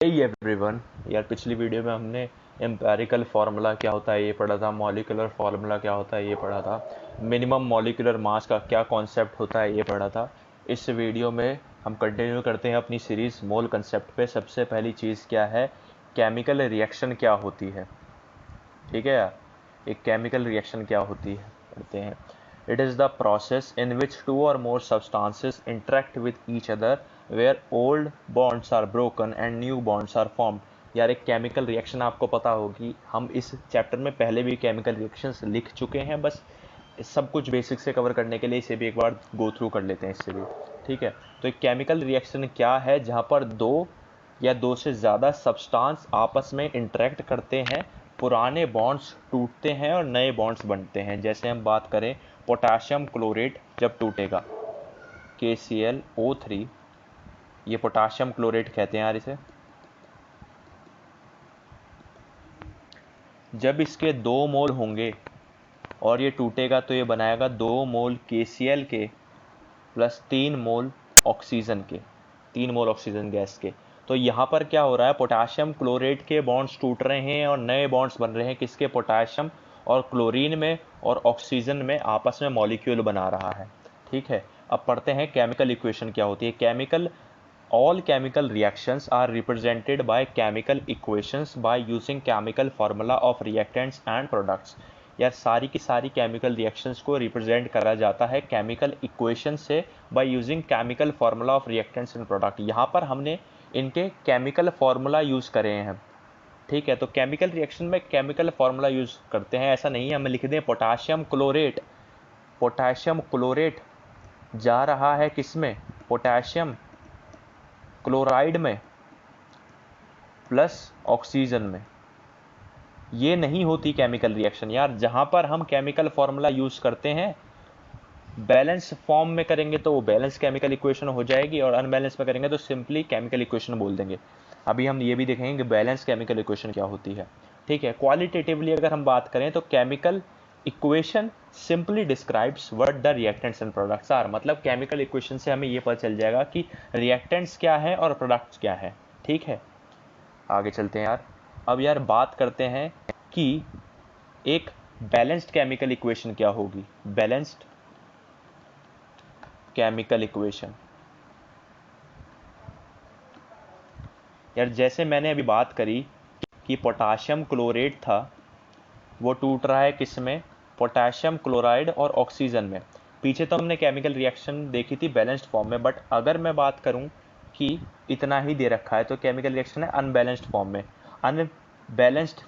Hey everyone. यार पिछली video में हमने एम्पेरिकल फार्मूला क्या होता है ये पढ़ा था, मॉलिक्यूलर फार्मूला क्या होता है ये पढ़ा था, मिनिमम मॉलिक्यूलर मास का क्या कॉन्सेप्ट होता है ये पढ़ा था। इस वीडियो में हम कंटिन्यू करते हैं अपनी सीरीज़ मोल कंसेप्ट पे। सबसे पहली चीज़ क्या है, केमिकल रिएक्शन क्या होती है। ठीक है यार, एक केमिकल रिएक्शन क्या होती है पढ़ते हैं। It is the process in which two or more substances interact with each other where old bonds are broken and new bonds are formed. यार एक केमिकल रिएक्शन आपको पता होगी, हम इस चैप्टर में पहले भी केमिकल रिएक्शंस लिख चुके हैं, बस सब कुछ बेसिक से कवर करने के लिए इसे भी एक बार गो थ्रू कर लेते हैं इससे भी। ठीक है, तो एक केमिकल रिएक्शन क्या है, जहाँ पर दो या दो से ज़्यादा सब्सटेंस आपस में इंटरेक्ट करते हैं, पुराने बॉन्ड्स टूटते हैं और नए बॉन्ड्स बनते हैं। जैसे हम बात करें पोटाशियम क्लोरेट जब टूटेगा, KClO3, ये पोटाशियम क्लोरेट कहते हैं यार इसे। जब इसके 2 मोल होंगे और ये टूटेगा तो ये बनाएगा 2 मोल KCl के प्लस 3 मोल ऑक्सीजन के, 3 मोल ऑक्सीजन गैस के। तो यहाँ पर क्या हो रहा है, पोटाशियम क्लोरेट के बॉन्ड्स टूट रहे हैं और नए बॉन्ड्स बन रहे हैं किसके, पोटाशियम और क्लोरीन में और ऑक्सीजन में आपस में मॉलिक्यूल बना रहा है। ठीक है, अब पढ़ते हैं केमिकल इक्वेशन क्या होती है। Chemical all chemical reactions are represented by chemical equations by using chemical formula of reactants and products। यार सारी की सारी केमिकल रिएक्शंस को रिप्रेजेंट करा जाता है केमिकल इक्वेशन से by using chemical formula of reactants and product. यहाँ पर हमने इनके केमिकल फार्मूला यूज़ करे हैं। ठीक है, तो केमिकल रिएक्शन में केमिकल फार्मूला यूज़ करते हैं, ऐसा नहीं है हमें लिख दें पोटाशियम क्लोरेट। पोटाशियम क्लोरेट जा रहा है किस में, पोटाशियम क्लोराइड में प्लस ऑक्सीजन में। ये नहीं होती केमिकल रिएक्शन यार। जहां पर हम केमिकल फॉर्मूला यूज करते हैं बैलेंस फॉर्म में करेंगे तो वो बैलेंस केमिकल इक्वेशन हो जाएगी, और अनबैलेंस में करेंगे तो सिंपली केमिकल इक्वेशन बोल देंगे। अभी हम ये भी देखेंगे कि बैलेंस केमिकल इक्वेशन क्या होती है। ठीक है, क्वालिटेटिवली अगर हम बात करें तो chemical equation simply describes what the reactants and products are. मतलब केमिकल इक्वेशन से हमें ये पता चल जाएगा कि रिएक्टेंट्स क्या है और प्रोडक्ट्स क्या है। ठीक है, आगे चलते हैं यार। अब यार बात करते हैं कि एक बैलेंस्ड केमिकल इक्वेशन क्या होगी। बैलेंस्ड केमिकल इक्वेशन, यार जैसे मैंने अभी बात करी कि पोटाशियम क्लोरेट था, वो टूट रहा है किस में, पोटाशियम क्लोराइड और ऑक्सीजन में। पीछे तो हमने केमिकल रिएक्शन देखी थी बैलेंस्ड फॉर्म में, बट अगर मैं बात करूं कि इतना ही दे रखा है तो केमिकल रिएक्शन है अनबैलेंस्ड फॉर्म में। अनबैलेंस्ड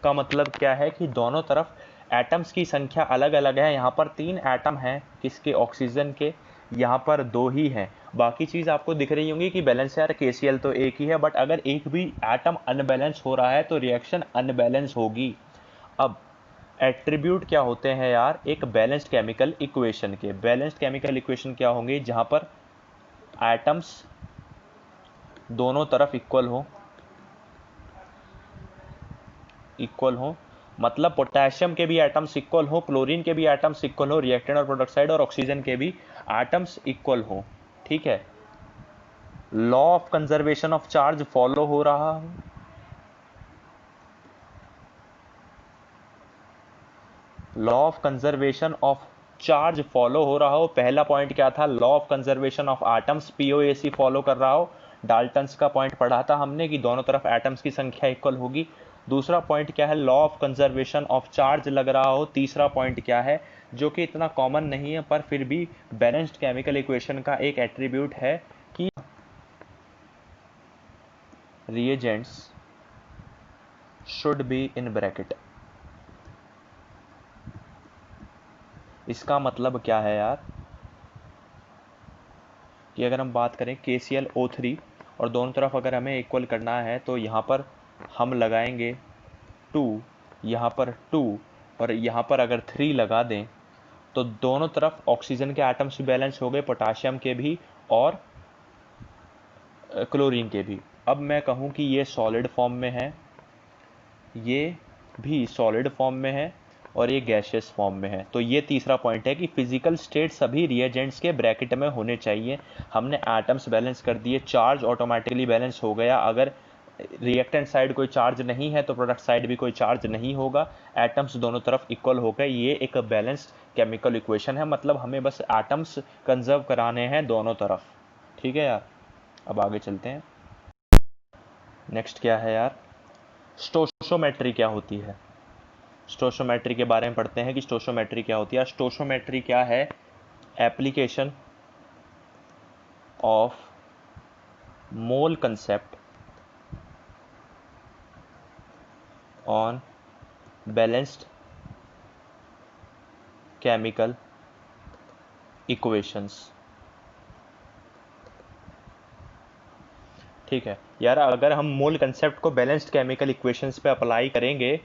का मतलब क्या है कि दोनों तरफ एटम्स की संख्या अलग अलग है। यहाँ पर 3 एटम हैं किसके, ऑक्सीजन के, यहाँ पर 2 ही हैं। बाकी चीज़ आपको दिख रही होंगी कि बैलेंस है यार, KCl तो एक ही है, बट अगर एक भी एटम अनबैलेंस हो रहा है तो रिएक्शन अनबैलेंस होगी। अब एट्रीब्यूट क्या होते हैं यार एक बैलेंस्ड केमिकल इक्वेशन के। बैलेंस्ड केमिकल इक्वेशन क्या होंगे, जहाँ पर एटम्स दोनों तरफ इक्वल हो, मतलब पोटेशियम के भी एटम्स इक्वल हो, क्लोरीन के भी एटम्स इक्वल हो, रिएक्टेंट और प्रोडक्ट साइड, और ऑक्सीजन के भी एटम्स इक्वल हो। ठीक है, law of conservation of charge follow हो रहा हो, law of conservation of charge follow हो रहा हो। पहला पॉइंट क्या था, law of conservation of atoms POAC follow कर रहा हो। डाल्टन्स का पॉइंट पढ़ा था हमने कि दोनों तरफ एटम्स की संख्या इक्वल होगी। दूसरा पॉइंट क्या है, law of conservation of charge लग रहा हो। तीसरा पॉइंट क्या है, जो कि इतना कॉमन नहीं है पर फिर भी बैलेंस्ड केमिकल इक्वेशन का एक एट्रीब्यूट है कि reagents should be in bracket. इसका मतलब क्या है यार कि अगर हम बात करें KClO3 और दोनों तरफ अगर हमें इक्वल करना है तो यहाँ पर हम लगाएंगे 2, यहाँ पर 2, और यहाँ पर अगर 3 लगा दें तो दोनों तरफ ऑक्सीजन के एटम्स भी बैलेंस हो गए, पोटाशियम के भी और क्लोरीन के भी। अब मैं कहूँ कि ये सॉलिड फॉर्म में है, ये भी सॉलिड फॉर्म में है और ये गैसियस फॉर्म में है। तो ये तीसरा पॉइंट है कि फिजिकल स्टेट सभी रिएजेंट्स के ब्रैकेट में होने चाहिए। हमने एटम्स बैलेंस कर दिए, चार्ज ऑटोमेटिकली बैलेंस हो गया अगर रिएक्टेंट साइड कोई चार्ज नहीं है तो प्रोडक्ट साइड भी कोई चार्ज नहीं होगा, एटम्स दोनों तरफ इक्वल हो गए। ये एक बैलेंस्ड केमिकल इक्वेशन है, मतलब हमें बस एटम्स कंजर्व कराने हैं दोनों तरफ। ठीक है यार, अब आगे चलते हैं। नेक्स्ट क्या है यार, स्टोइचियोमेट्री क्या होती है। स्टोइचियोमेट्री के बारे में पढ़ते हैं कि स्टोइचियोमेट्री क्या होती है। स्टोइचियोमेट्री क्या है, application of mole concept on balanced chemical equations. ठीक है यार, अगर हम मोल कंसेप्ट को बैलेंस्ड केमिकल इक्वेशंस पे अप्लाई करेंगे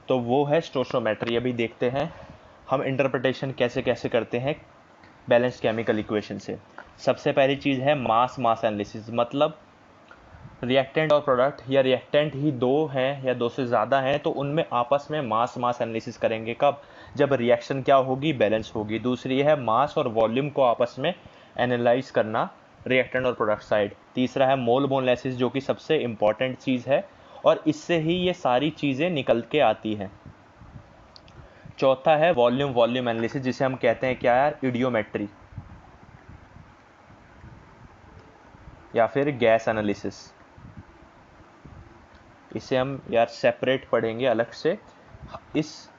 तो वो है स्टोइचियोमेट्री। अभी देखते हैं हम इंटरप्रिटेशन कैसे कैसे करते हैं बैलेंस्ड केमिकल इक्वेशन से। सबसे पहली चीज़ है मास एनालिसिस, मतलब रिएक्टेंट और प्रोडक्ट या रिएक्टेंट ही दो हैं या दो से ज़्यादा हैं तो उनमें आपस में मास एनालिसिस करेंगे। कब, जब रिएक्शन क्या होगी, बैलेंस होगी। दूसरी है मास और वॉल्यूम को आपस में एनालाइज करना, रिएक्टेंट और प्रोडक्ट साइड। तीसरा है मोल एनालिसिस, जो कि सबसे इंपॉर्टेंट चीज़ है और इससे ही ये सारी चीज़ें निकल के आती हैं। चौथा है वॉल्यूम एनालिसिस, जिसे हम कहते हैं क्या यार, इडियोमेट्री या फिर गैस एनालिसिस। इसे हम यार सेपरेट पढ़ेंगे अलग से। इस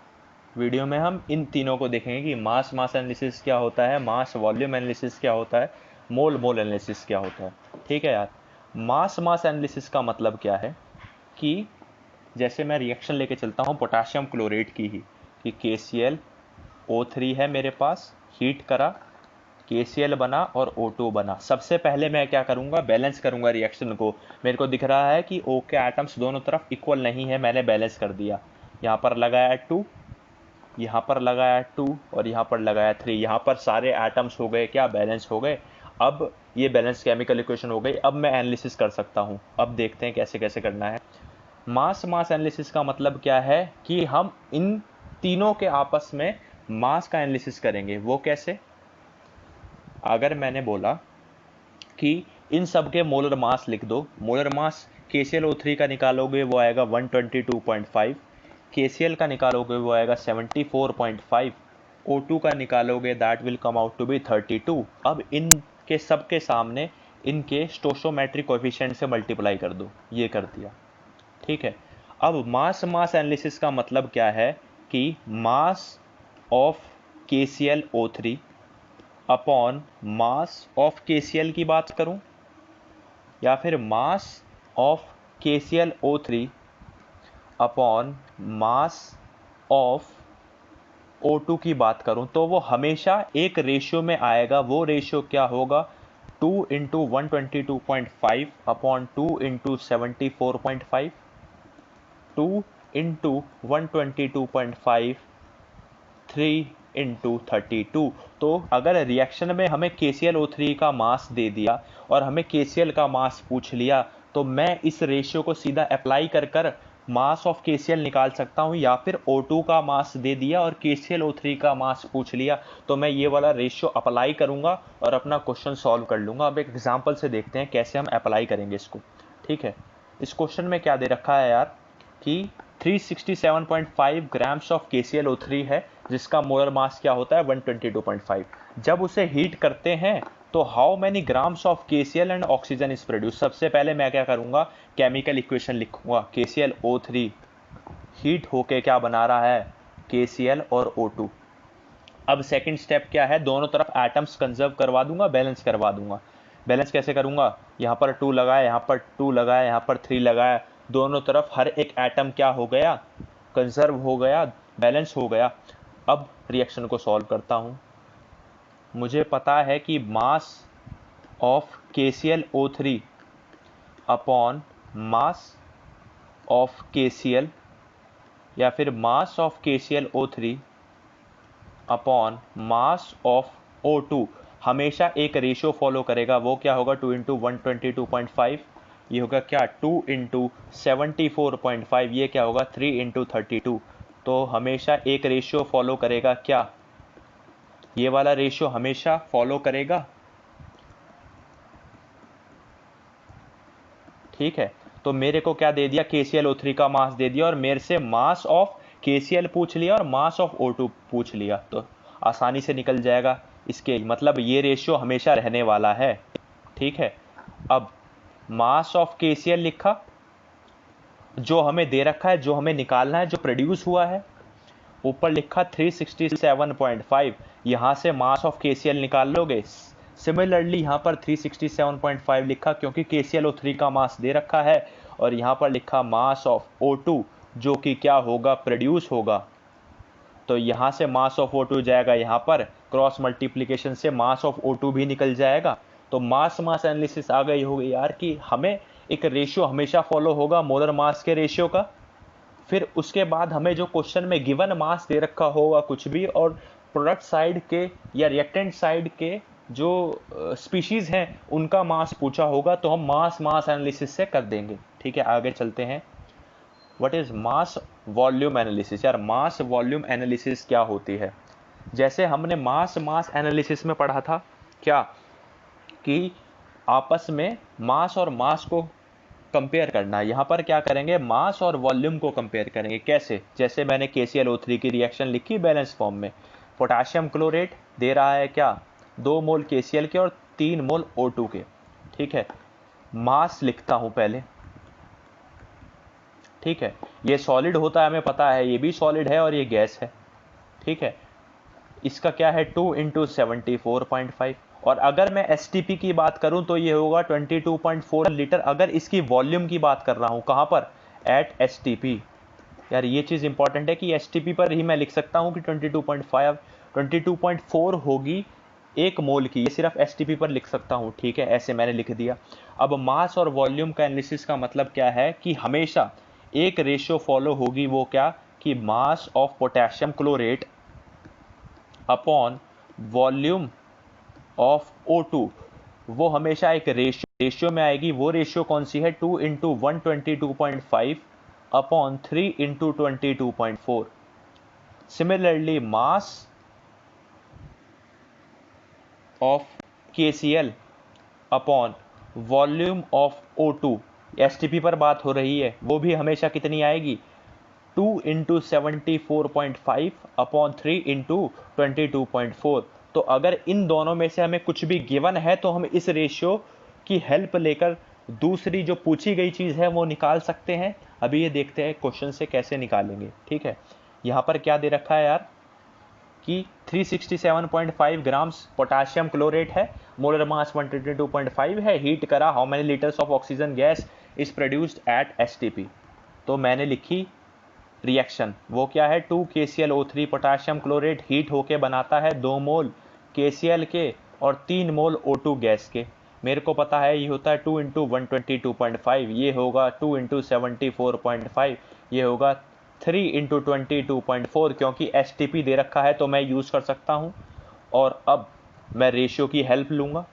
वीडियो में हम इन तीनों को देखेंगे कि मास एनालिसिस क्या होता है, मास वॉल्यूम एनालिसिस क्या होता है, मोल एनालिसिस क्या होता है। ठीक है यार, मास एनालिसिस का मतलब क्या है कि जैसे मैं रिएक्शन लेके चलता हूँ पोटाशियम क्लोरेट की ही, कि KClO3 है मेरे पास, हीट करा, KCl बना और O2 बना। सबसे पहले मैं क्या करूँगा, बैलेंस करूँगा रिएक्शन को। मेरे को दिख रहा है कि O के एटम्स दोनों तरफ इक्वल नहीं है, मैंने बैलेंस कर दिया। यहाँ पर लगाया 2, यहाँ पर लगाया 2 और यहाँ पर लगाया 3। यहाँ पर सारे एटम्स हो गए क्या, बैलेंस हो गए। अब ये बैलेंस केमिकल इक्वेशन हो गई। अब मैं एनालिसिस कर सकता हूँ। अब देखते हैं कैसे कैसे करना है। मास एनालिसिस का मतलब क्या है कि हम इन तीनों के आपस में मास का एनालिसिस करेंगे। वो कैसे, अगर मैंने बोला कि इन सब के मोलर मास लिख दो, मोलर मास KClO3 का निकालोगे वो आएगा 122.5, KCl का निकालोगे वो आएगा 74.5, O2 का निकालोगे that will come out to be 32। अब इनके सब के सामने इनके स्टोइचियोमेट्रिक कोएफिशिएंट से मल्टीप्लाई कर दो, ये कर दिया। ठीक है, अब मास एनालिसिस का मतलब क्या है कि mass of KClO3 upon mass of KCl की बात करूं या फिर मास of KClO3 upon mass of O2 की बात करूं, तो वो हमेशा एक रेशियो में आएगा। वो रेशियो क्या होगा, 2 into 122.5 upon 2 into 74.5, 2 into 122.5, 3 into 32। तो अगर रिएक्शन में हमें KClO3 का मास दे दिया और हमें KCl का मास पूछ लिया तो मैं इस रेशियो को सीधा अप्लाई कर कर मास ऑफ KCl निकाल सकता हूं, या फिर O2 का मास दे दिया और KClO3 का मास पूछ लिया तो मैं ये वाला रेशियो अप्लाई करूंगा और अपना क्वेश्चन सॉल्व कर लूंगा। अब एक एग्जांपल से देखते हैं कैसे हम अप्लाई करेंगे इसको। ठीक है, इस क्वेश्चन में क्या दे रखा है यार कि 367.5 ग्राम्स ऑफ KClO3 है जिसका मोलर मास क्या होता है 122.5। जब उसे हीट करते हैं तो how many grams of KCl and oxygen is produce. सबसे पहले मैं क्या करूंगा, केमिकल इक्वेशन लिखूंगा। KClO3 हीट होके क्या बना रहा है, KCl और O2। अब सेकंड स्टेप क्या है, दोनों तरफ एटम्स कंजर्व करवा दूंगा, बैलेंस करवा दूंगा। बैलेंस कैसे करूंगा, यहाँ पर 2 लगाया, यहाँ पर 2 लगाया, यहाँ पर 3 लगाया, दोनों तरफ हर एक एटम क्या हो गया, कंजर्व हो गया, बैलेंस हो गया। अब रिएक्शन को सॉल्व करता हूँ। मुझे पता है कि mass of KClO3 upon mass of KCl या फिर मास of KClO3 upon mass of O2 हमेशा एक रेशियो फॉलो करेगा। वो क्या होगा, 2 इंटू 122.5, ये होगा क्या 2 इंटू 74.5, ये क्या होगा 3 इंटू 32। तो हमेशा एक रेशियो फॉलो करेगा, क्या ये वाला रेशियो हमेशा फॉलो करेगा। ठीक है, तो मेरे को क्या दे दिया, KClO3 का मास दे दिया और मेरे से मास ऑफ KCl पूछ लिया और मास ऑफ O2 पूछ लिया, तो आसानी से निकल जाएगा। इसके मतलब ये रेशियो हमेशा रहने वाला है, ठीक है। अब मास ऑफ KCl लिखा, जो हमें दे रखा है, जो हमें निकालना है, जो प्रोड्यूस हुआ है, ऊपर लिखा 367.5, यहाँ से मास ऑफ KCl निकाल लोगे। सिमिलरली यहाँ पर 367.5 लिखा क्योंकि KClO3 का मास दे रखा है, और यहाँ पर लिखा मास ऑफ O2 जो कि क्या होगा, प्रोड्यूस होगा। तो यहाँ से मास ऑफ O2 जाएगा यहाँ पर, क्रॉस मल्टीप्लिकेशन से मास ऑफ O2 भी निकल जाएगा। तो मास एनालिसिस आ गई होगी यार कि हमें एक रेशियो हमेशा फॉलो होगा मोलर मास के रेशियो का। फिर उसके बाद हमें जो क्वेश्चन में गिवन मास दे रखा होगा कुछ भी, और प्रोडक्ट साइड के या रिएक्टेंट साइड के जो स्पीशीज़ हैं उनका मास पूछा होगा, तो हम मास एनालिसिस से कर देंगे, ठीक है। आगे चलते हैं। What is mass volume analysis. यार मास वॉल्यूम एनालिसिस क्या होती है? जैसे हमने मास एनालिसिस में पढ़ा था क्या, कि आपस में मास और मास को कंपेयर करना है। यहाँ पर क्या करेंगे, मास और वॉल्यूम को कंपेयर करेंगे। कैसे? जैसे मैंने KClO3 की रिएक्शन लिखी बैलेंस फॉर्म में, पोटाशियम क्लोरेट दे रहा है क्या, 2 मोल KCl के और 3 मोल O2 के, ठीक है। मास लिखता हूँ पहले, ठीक है। ये सॉलिड होता है हमें पता है, ये भी सॉलिड है और ये गैस है, ठीक है। इसका क्या है, 2 × 74.5, और अगर मैं STP की बात करूं तो ये होगा 22.4 लीटर। अगर इसकी वॉल्यूम की बात कर रहा हूं, कहां पर, एट STP। यार ये चीज़ इंपॉर्टेंट है कि STP पर ही मैं लिख सकता हूं कि 22.5 22.4 होगी एक मोल की, ये सिर्फ STP पर लिख सकता हूं, ठीक है। ऐसे मैंने लिख दिया। अब मास और वॉल्यूम का एनालिसिस का मतलब क्या है कि हमेशा एक रेशियो फॉलो होगी, वो क्या, कि mass of potassium chlorate upon volume of O2, वो हमेशा एक रेशियो में आएगी। वो रेशियो कौन सी है, 2 × 122.5 upon 3 × 22.4। Similarly mass of KCl upon volume of O2, STP पर बात हो रही है, वो भी हमेशा कितनी आएगी, 2 × 74.5 अपॉन 3 × 22.4। तो अगर इन दोनों में से हमें कुछ भी गिवन है तो हम इस रेशियो की हेल्प लेकर दूसरी जो पूछी गई चीज़ है वो निकाल सकते हैं। अभी ये देखते हैं क्वेश्चन से कैसे निकालेंगे, ठीक है। यहाँ पर क्या दे रखा है यार, कि 367.5 ग्राम्स पोटाशियम क्लोरेट है, मोलर मास 122.5 है, हीट करा, how many litres of oxygen gas is produced at STP। तो मैंने लिखी रिएक्शन, वो क्या है, 2 KClO3 पोटाशियम क्लोरेट हीट होके बनाता है 2 मोल KCl के और 3 मोल O2 गैस के। मेरे को पता है ये होता है 2 × 122.5, ये होगा 2 × 74.5, ये होगा 3 × 22.4, क्योंकि STP दे रखा है तो मैं यूज़ कर सकता हूँ। और अब मैं रेशियो की हेल्प लूँगा।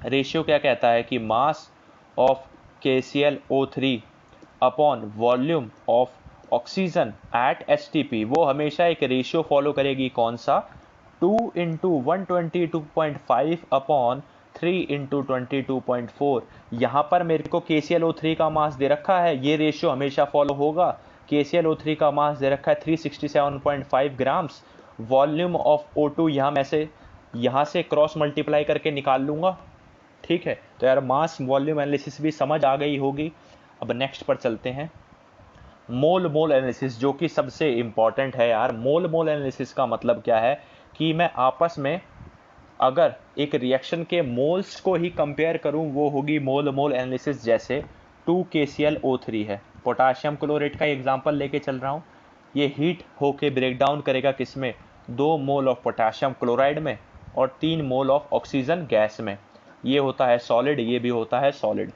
रेशियो क्या कहता है कि mass of KClO3 upon volume of oxygen at STP, वो हमेशा एक रेशियो फॉलो करेगी, कौन सा, 2 × 122.5 अपॉन 3 × 22.4। यहाँ पर मेरे को KClO3 का मास दे रखा है, ये रेशियो हमेशा फॉलो होगा। KClO3 का मास दे रखा है 367.5 ग्राम्स, वॉल्यूम ऑफ O2 यहाँ से क्रॉस मल्टीप्लाई करके निकाल लूँगा, ठीक है। तो यार मास वॉल्यूम एनालिसिस भी समझ आ गई होगी। अब नेक्स्ट पर चलते हैं, मोल एनालिसिस, जो कि सबसे इंपॉर्टेंट है यार। मोल एनालिसिस का मतलब क्या है कि मैं आपस में अगर एक रिएक्शन के मोल्स को ही कंपेयर करूं, वो होगी मोल एनालिसिस। जैसे 2 KClO3 है, पोटाशियम क्लोरेट का एग्जांपल लेके चल रहा हूं, ये हीट होके ब्रेक डाउन करेगा किसमें, 2 मोल ऑफ पोटाशियम क्लोराइड में और 3 मोल ऑफ ऑक्सीजन गैस में। ये होता है सॉलिड, ये भी होता है सॉलिड।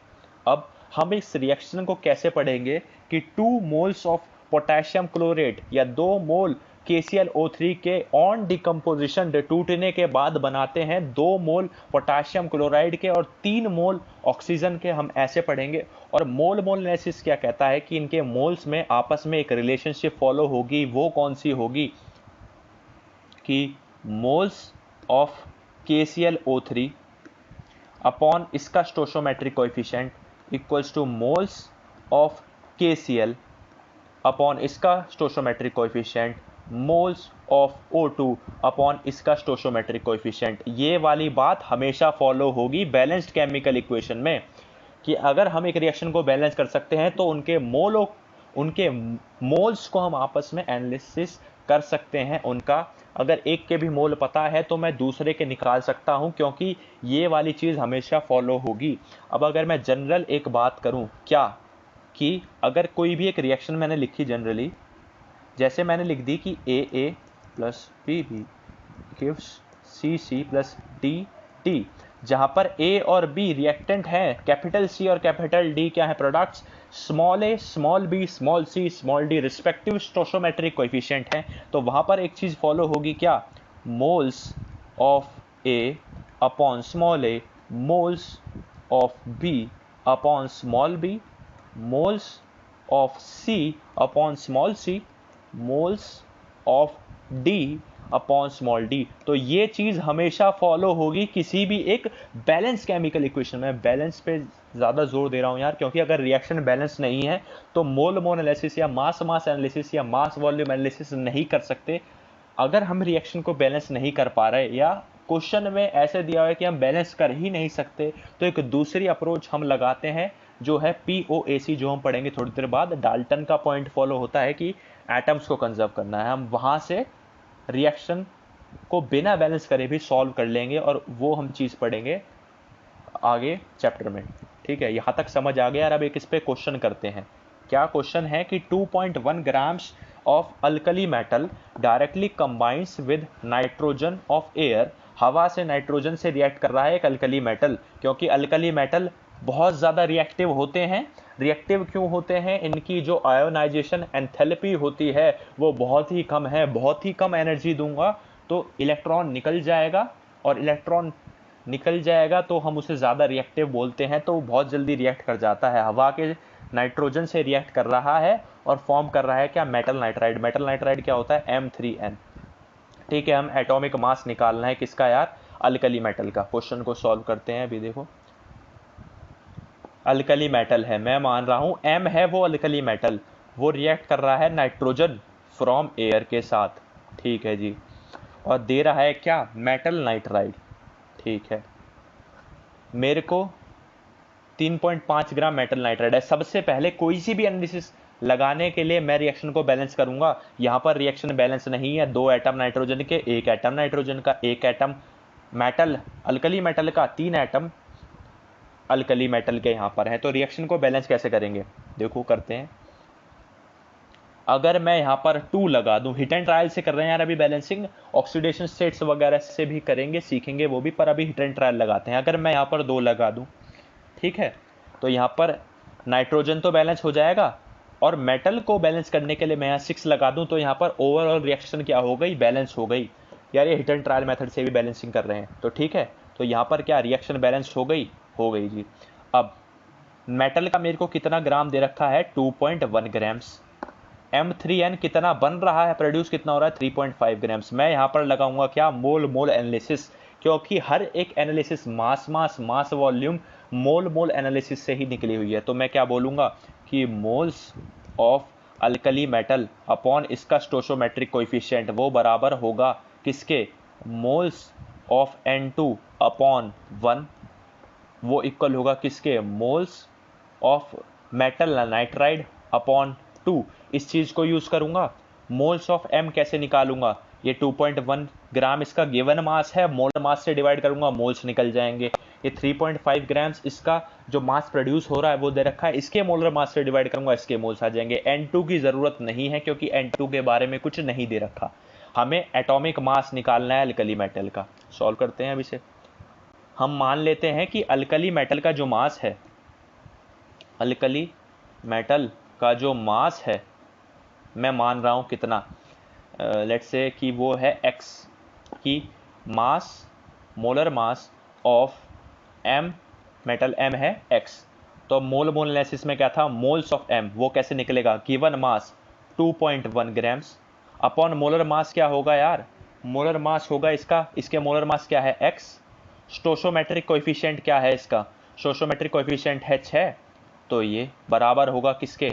अब हम इस रिएक्शन को कैसे पढ़ेंगे कि 2 मोल्स ऑफ पोटेशियम क्लोरेट या 2 मोल KClO3 के ऑन डिकम्पोजिशन टूटने के बाद बनाते हैं 2 मोल पोटाशियम क्लोराइड के और 3 मोल ऑक्सीजन के। हम ऐसे पढ़ेंगे। और मोल एनालिसिस क्या कहता है कि इनके मोल्स में आपस में एक रिलेशनशिप फॉलो होगी, वो कौन सी होगी, कि मोल्स ऑफ KClO3 अपॉन इसका stoichiometric coefficient equals to moles of KCl upon इसका stoichiometric coefficient moles of O2 upon इसका स्टोइकोमेट्रिक कोएफिशिएंट। ये वाली बात हमेशा फॉलो होगी बैलेंस्ड केमिकल इक्वेशन में कि अगर हम एक रिएक्शन को बैलेंस कर सकते हैं तो उनके मोल्स को हम आपस में एनालिसिस कर सकते हैं। उनका अगर एक के भी मोल पता है तो मैं दूसरे के निकाल सकता हूं, क्योंकि ये वाली चीज़ हमेशा फॉलो होगी। अब अगर मैं जनरल एक बात करूं क्या कि अगर कोई भी एक रिएक्शन मैंने लिखी जनरली, जैसे मैंने लिख दी कि AA plus BB gives CC plus DT, जहां पर A और B रिएक्टेंट हैं, कैपिटल C और कैपिटल D क्या है products, small a small b small c small d respective stoichiometric coefficient हैं, तो वहां पर एक चीज फॉलो होगी क्या, moles of A upon small a, moles of B upon small b, moles of C upon small c, moles of D upon small d। तो ये चीज हमेशा फॉलो होगी किसी भी एक बैलेंस केमिकल इक्वेशन में। बैलेंस पे ज्यादा जोर दे रहा हूं यार, क्योंकि अगर रिएक्शन बैलेंस नहीं है तो मोल मोल एनालिसिस या मास मास एनालिसिस या मास वॉल्यूम एनालिसिस नहीं कर सकते। अगर हम रिएक्शन को बैलेंस नहीं कर पा रहे या क्वेश्चन में ऐसे दिया हुआ है कि हम बैलेंस कर ही नहीं सकते, तो एक दूसरी अप्रोच हम लगाते हैं जो है POAC, जो हम पढ़ेंगे थोड़ी देर बाद। डाल्टन का पॉइंट फॉलो होता है कि एटम्स को कंजर्व करना है, हम वहां से रिएक्शन को बिना बैलेंस करे भी सॉल्व कर लेंगे, और वो हम चीज़ पढ़ेंगे आगे चैप्टर में। ठीक है, यहाँ तक समझ आ गया यार। अब एक इस पे क्वेश्चन करते हैं। क्या क्वेश्चन है कि 2.1 grams of alkali metal directly combines with nitrogen of air. हवा से नाइट्रोजन से रिएक्ट कर रहा है एक अल्कली मेटल, क्योंकि अल्कली मेटल बहुत ज़्यादा रिएक्टिव होते हैं। रिएक्टिव क्यों होते हैं, इनकी जो आयोनाइजेशन एंथैल्पी होती है वो बहुत ही कम है। बहुत ही कम एनर्जी दूंगा तो इलेक्ट्रॉन निकल जाएगा, और इलेक्ट्रॉन निकल जाएगा तो हम उसे ज़्यादा रिएक्टिव बोलते हैं, तो वो बहुत जल्दी रिएक्ट कर जाता है। हवा के नाइट्रोजन से रिएक्ट कर रहा है और फॉर्म कर रहा है क्या, मेटल नाइट्राइड। मेटल नाइट्राइड क्या होता है, M3N। ठीक है, हम एटॉमिक मास निकालना है किसका यार, अल्कली मेटल का। क्वेश्चन को सॉल्व करते हैं। अभी देखो, अल्कली मेटल है, मैं मान रहा हूं M है वो अल्कली मेटल, वो रिएक्ट कर रहा है नाइट्रोजन फ्रॉम एयर के साथ। ठीक है जी, और दे रहा है क्या, मेटल नाइट्राइड। ठीक है, मेरे को 3.5 ग्राम मेटल नाइट्राइड है। सबसे पहले कोई सी भी एनालिसिस लगाने के लिए मैं रिएक्शन को बैलेंस करूंगा। यहाँ पर रिएक्शन बैलेंस नहीं है, 2 एटम नाइट्रोजन के, 1 एटम नाइट्रोजन का, 1 एटम मेटल अल्कली मेटल का, 3 एटम अल्कली मेटल के यहाँ पर है। तो रिएक्शन को बैलेंस कैसे करेंगे, देखो करते हैं। अगर मैं यहाँ पर 2 लगा दूं, हिट एंड ट्रायल से कर रहे हैं यार अभी बैलेंसिंग, ऑक्सीडेशन स्टेट्स वगैरह से भी करेंगे, सीखेंगे वो भी, पर अभी हिट एंड ट्रायल लगाते हैं। अगर मैं यहाँ पर 2 लगा दूं, ठीक है, तो यहाँ पर नाइट्रोजन तो बैलेंस हो जाएगा, और मेटल को बैलेंस करने के लिए मैं यहाँ 6 लगा दूं, तो यहाँ पर ओवरऑल रिएक्शन क्या हो गई, बैलेंस हो गई। यार ये हिट एंड ट्रायल मेथड से भी बैलेंसिंग कर रहे हैं, तो ठीक है, तो यहाँ पर क्या रिएक्शन बैलेंस हो गई जी। अब मेटल का मेरे को कितना ग्राम दे रखा है, 2.1 ग्राम्स। M3N कितना बन रहा है, प्रोड्यूस कितना हो रहा है, 3.5 ग्राम्स। मैं यहाँ पर लगाऊंगा क्या, मोल मोल एनालिसिस, क्योंकि हर एक एनालिसिस मास मास मास वॉल्यूम मोल मोल एनालिसिस से ही निकली हुई है। तो मैं क्या बोलूँगा कि moles of alkali metal upon इसका स्टोइकोमेट्रिक कोएफिशिएंट वो बराबर होगा किसके, मोल्स ऑफ N2 अपॉन 1, वो इक्वल होगा किसके, moles of metal nitride upon 2। इस चीज़ को यूज़ करूंगा। मोल्स ऑफ M कैसे निकालूंगा, ये 2.1 ग्राम इसका गिवन मास है, मोल मास से डिवाइड करूंगा, मोल्स निकल जाएंगे। ये 3.5 ग्राम्स इसका जो मास प्रोड्यूस हो रहा है वो दे रखा है, इसके मोलर मास से डिवाइड करूंगा, इसके मोल्स आ जाएंगे। N2 की ज़रूरत नहीं है क्योंकि N2 के बारे में कुछ नहीं दे रखा, हमें एटॉमिक मास निकालना है अल्कली मेटल का। सॉल्व करते हैं अब इसे। हम मान लेते हैं कि अल्कली मेटल का जो मास है, अल्कली मेटल का जो मास है, मैं मान रहा हूँ कितना, लेट्स से कि वो है x, की mass molar mass of M, metal M है x। तो मोल मोल एनालिसिस में क्या था, मोल्स ऑफ M, वो कैसे निकलेगा, given mass 2.1 grams upon molar mass क्या होगा यार, मोलर मास होगा इसका, इसके मोलर मास क्या है x, स्टोइकोमेट्रिक कोएफिशिएंट क्या है इसका, स्टोइकोमेट्रिक कोएफिशिएंट h है, तो ये बराबर होगा किसके,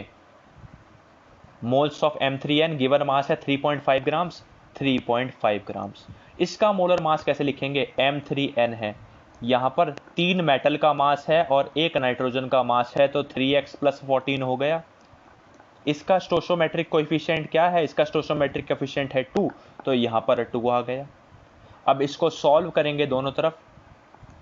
moles of M3N, given mass है 3.5 ग्राम्स, 3.5 ग्राम्स। इसका मोलर मास कैसे लिखेंगे, M3N है, यहाँ पर 3 मेटल का मास है और 1 नाइट्रोजन का मास है, तो 3x + 14 हो गया। इसका स्टोइकोमेट्रिक कोएफिशिएंट क्या है, इसका स्टोइकोमेट्रिक कोएफिशिएंट है 2, तो यहाँ पर 2 आ गया। अब इसको सॉल्व करेंगे दोनों तरफ,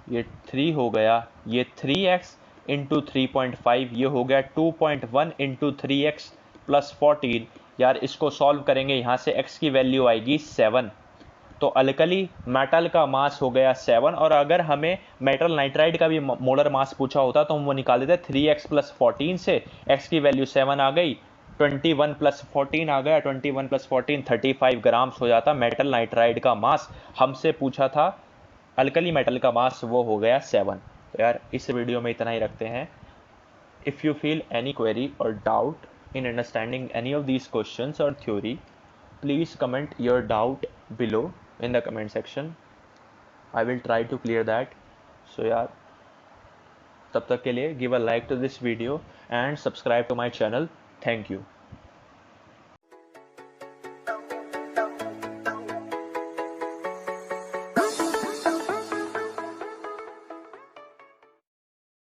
ये 3 हो गया, ये 3x इंटू 3.5, ये हो गया 2.1 इंटू 3x + 14। यार इसको सॉल्व करेंगे, यहाँ से x की वैल्यू आएगी 7, तो अल्कली मेटल का मास हो गया 7। और अगर हमें मेटल नाइट्राइड का भी मोलर मास पूछा होता तो हम वो निकाल देते 3x + 14 से, x की वैल्यू 7 आ गई, 21 + 14 आ गया, 21 + 14 35 ग्राम्स हो जाता मेटल नाइट्राइड का मास। हमसे पूछा था अल्कली मेटल का मास, वो हो गया 7। तो यार इस वीडियो में इतना ही रखते हैं। If you feel any query और doubt in understanding any of these questions or theory, please comment your doubt below in the comment section. I will try to clear that. So यार तब तक के लिए give a like to this video and subscribe to my channel. Thank you.